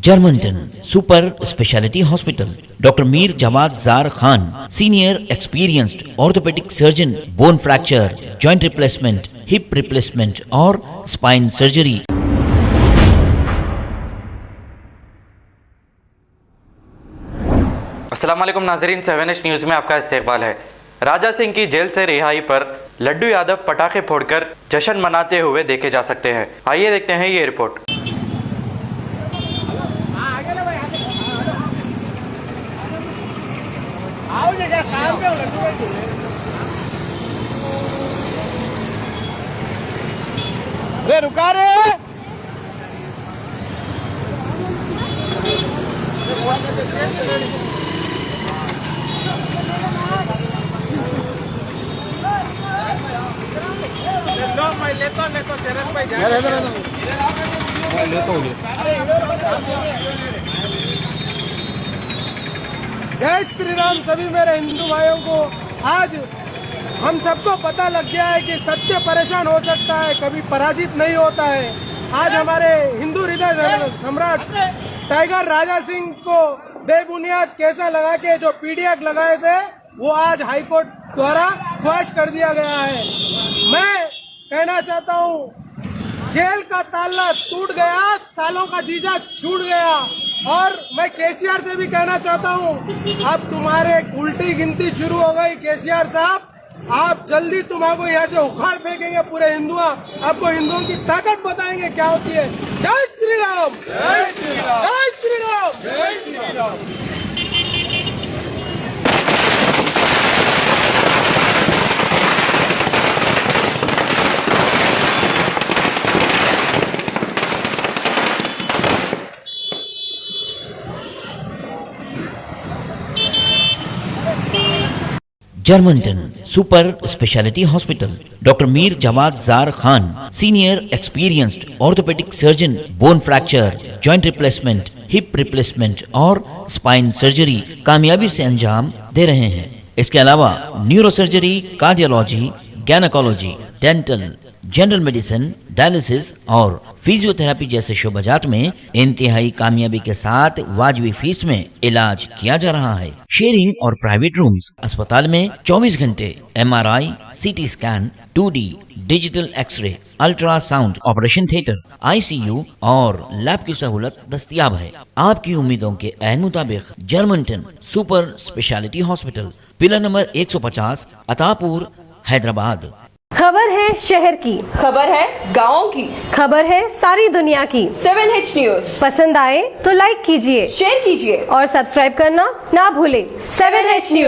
Germanton super speciality hospital, doctor Mir Jawad Zar Khan, senior experienced orthopaedic surgeon, bone fracture, joint replacement, hip replacement और spine surgery. अस्सलाम वालेकुम नाज़रीन, 7H news में आपका इस्तकबाल है। राजा सिंह की जेल से रिहाई पर लड्डू यादव पटाखे फोड़कर जश्न मनाते हुए देखे जा सकते हैं। आइए देखते हैं ये रिपोर्ट। अरे रुका रे, मैं लेता शरद भाई जय श्री राम। सभी मेरे हिंदू भाइयों को आज हम सबको पता लग गया है कि सत्य परेशान हो सकता है, कभी पराजित नहीं होता है। आज हमारे हिंदू हृदय सम्राट टाइगर राजा सिंह को बेबुनियाद कैसा लगा के जो पीडीएफ लगाए थे वो आज हाईकोर्ट द्वारा ख्वाहिश कर दिया गया है। मैं कहना चाहता हूँ, जेल का ताला टूट गया, सालों का जीजा छूट गया। और मैं केसीआर से भी कहना चाहता हूँ, अब तुम्हारे उल्टी गिनती शुरू हो गई। केसीआर साहब, आप जल्दी तुम्हारे यहाँ से उखाड़ फेंकेंगे पूरे हिंदुआ, आपको हिंदुओं की ताकत बताएंगे क्या होती है। जय श्री राम, जय श्री राम, जय श्री राम, जय Shri Ram. Germanton super speciality hospital, doctor Mir Jawad Zar Khan, senior experienced orthopaedic surgeon, bone fracture, joint replacement, hip replacement और स्पाइन सर्जरी कामयाबी से अंजाम दे रहे हैं। इसके अलावा neuro surgery, cardiology, gynaecology, dental, general medicine, dialysis और फिजियोथेरेपी जैसे शोबाजात में इंतहाई कामयाबी के साथ वाजिबी फीस में इलाज किया जा रहा है। शेयरिंग और प्राइवेट रूम्स, अस्पताल में 24 घंटे MRI, CT scan, 2D digital x ray, ultrasound, operation theatre, ICU और लैब की सहूलत दस्तयाब है। आपकी उम्मीदों के ऐन मुताबिक Germanton super speciality hospital, pillar number 150, Attapur, Hyderabad. खबर है शहर की, खबर है गाँव की, खबर है सारी दुनिया की। 7H न्यूज़ पसंद आए तो लाइक कीजिए, शेयर कीजिए और सब्सक्राइब करना ना भूलें। 7H news.